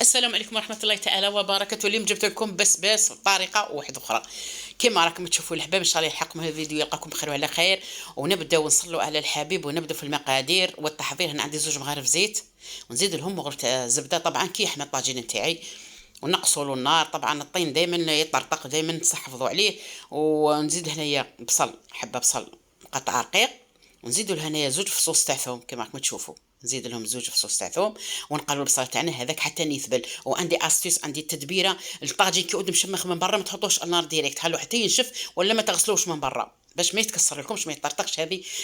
السلام عليكم ورحمة الله تعالى وبركاته. اليوم جبت لكم بسباس بطريقة واحدة أخرى. كما راكم تشوفوا الأحباب، إن شاء الله يلحقكم هذا الفيديو، يلقاكم بخير وعلى خير. ونبداو نصلوا على الحبيب ونبدا في المقادير والتحضير. هنا عندي 2 مغارف زيت، ونزيد لهم مغرفة زبدة طبعا كي يحمى الطاجين نتاعي، ونقصوا له النار. طبعا الطين دائما يطرطق، دائما تحافظوا عليه. ونزيد هنايا بصل، حبة بصل مقطع رقيق، ونزيدوا لهنايا 2 فصوص تاع ثوم كما راكم تشوفوا. نزيد لهم 2 فصوص تاع ثوم، ونقلب البصل تاعنا هذاك حتى يذبل. وعندي استيس، عندي التدبيره. الطاجين كي يعود مشمخ من برا ما تحطوش النار ديريكت، خلوه حتى ينشف ولا ما تغسلوش من برا باش ما يتكسر لكمش، ما يطرطقش.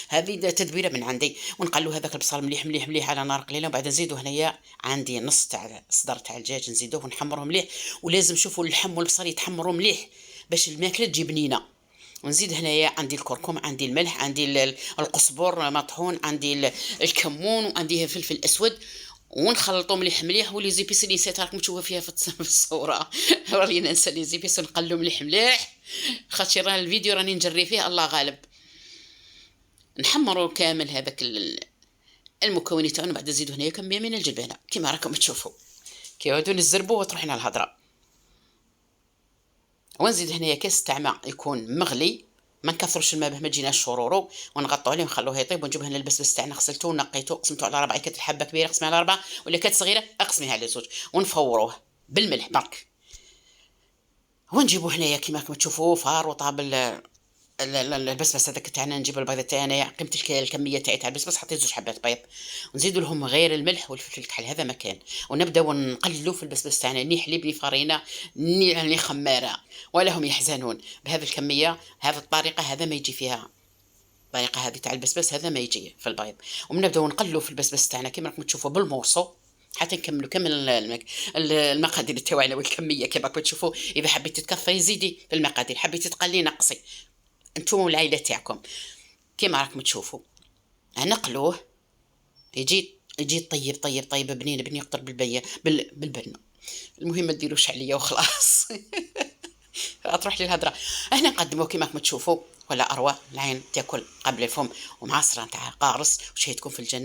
هذه تدبيره من عندي. ونقلوا هذاك البصل مليح مليح مليح على نار قليله. وبعد نزيدوا هنايا عندي نص تاع صدر تاع الدجاج، نزيدوه ونحمروه مليح. ولازم شوفوا اللحم والبصل يتحمروا مليح باش الماكله تجي بنينه. ونزيد هنايا عندي الكركم، عندي الملح، عندي القزبر مطحون، عندي الكمون، وعندي فلفل اسود. ونخلطوا مليح مليح. ولي زيبيس اللي نسيت راكم تشوفوا فيها في الصوره راني ننسى لي زيبيس. نقلوا مليح مليح خاطر راه الفيديو راني نجري فيه الله غالب. نحمروا كامل هذاك المكونات تاعنا. بعد نزيدوا هنايا كميه من الجبنه كما راكم تشوفوا كي يعودوا نزربوا وتروحنا الهضره. ونزيد هنايا كاس تاع ماء يكون مغلي، ما نكثروش الماء باه ما تجيناش شرورو. ونغطوا عليه ونخلوه يطيب. ونجيب هنا البسبس تاعنا، غسلته ونقيته، قسمته على 4 كات. الحبه كبيره اقسميها على 4، ولا كات صغيره اقسميها على 2. ونفوروه بالملح برك. ونجيبو هنايا كيما راكم تشوفوا فار وطاب البسبس هذاك تاعنا. نجيب البيضه تاعنا، قيمت الكميه تاع البسبس حطيت 2 حبات بيض. ونزيدوا لهم غير الملح والفلفل الكحل، هذا مكان. ونبداو نقلوا في البسبس تاعنا، ني حليب ني فرينه ني خماره، ولا هم يحزنون بهذه الكميه. هذه الطريقه هذا ما يجي فيها، الطريقه هذه تاع البسبس هذا ما يجي في البيض. ونبداو نقلوا في البسبس تاعنا كما راكم تشوفوا بالمورصو حتى نكملوا كامل المقادير تاعنا والكميه كما راكم تشوفوا. اذا حبيتي تكثري زيدي في المقادير، حبيتي تقلي نقصي، انتم والعائله تاعكم كما راكم تشوفوا. نقلوه يجي طيب طيب طيب، بنين بنين يقطر بالبنه. المهم ما ديروش عليا وخلاص تروح لي الهضره. هنا نقدموه كما راكم تشوفوا، ولا اروى العين تاكل قبل الفم، ومعصره تاع قارص وشهيتكم في الجنه.